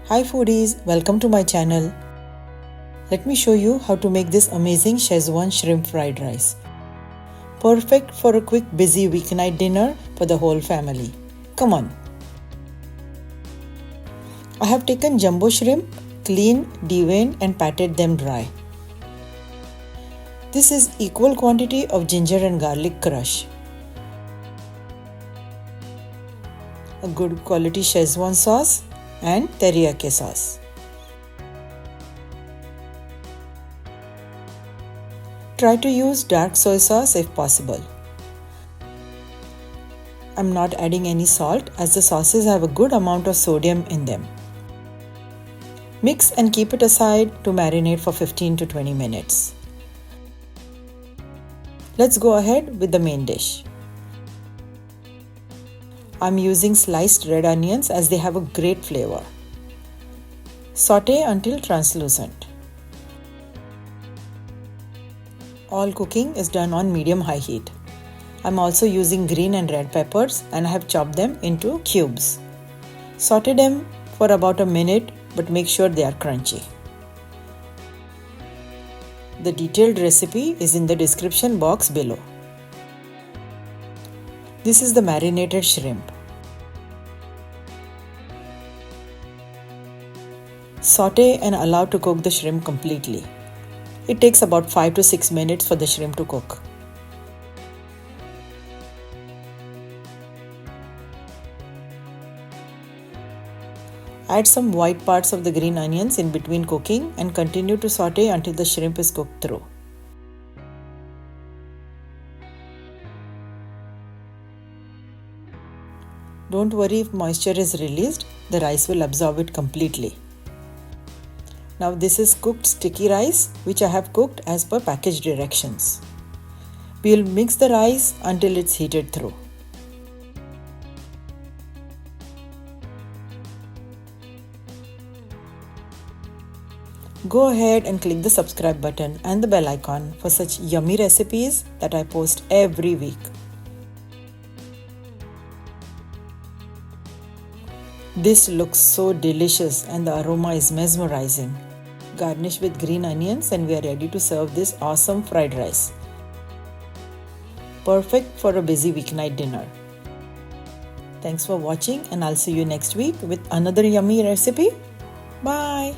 Hi foodies, welcome to my channel. Let me show you how to make this amazing Schezwan shrimp fried rice. Perfect for a quick busy weeknight dinner for the whole family. Come on. I have taken jumbo shrimp, cleaned, deveined and patted them dry. This is equal quantity of ginger and garlic crush. A good quality Schezwan sauce and teriyaki sauce. Try to use dark soy sauce if possible. I'm not adding any salt as the sauces have a good amount of sodium in them. Mix and keep it aside to marinate for 15 to 20 minutes. Let's go ahead with the main dish. I'm using sliced red onions as they have a great flavor. Saute until translucent. All cooking is done on medium-high heat. I'm also using green and red peppers and I have chopped them into cubes. Saute them for about a minute but make sure they are crunchy. The detailed recipe is in the description box below. This is the marinated shrimp. Saute and allow to cook the shrimp completely. It takes about 5 to 6 minutes for the shrimp to cook. Add some white parts of the green onions in between cooking and continue to saute until the shrimp is cooked through. Don't worry if moisture is released, the rice will absorb it completely. Now this is cooked sticky rice which I have cooked as per package directions. We will mix the rice until it's heated through. Go ahead and click the subscribe button and the bell icon for such yummy recipes that I post every week. This looks so delicious and the aroma is mesmerizing. Garnish with green onions and we are ready to serve this awesome fried rice. Perfect for a busy weeknight dinner. Thanks for watching and I'll see you next week with another yummy recipe. Bye!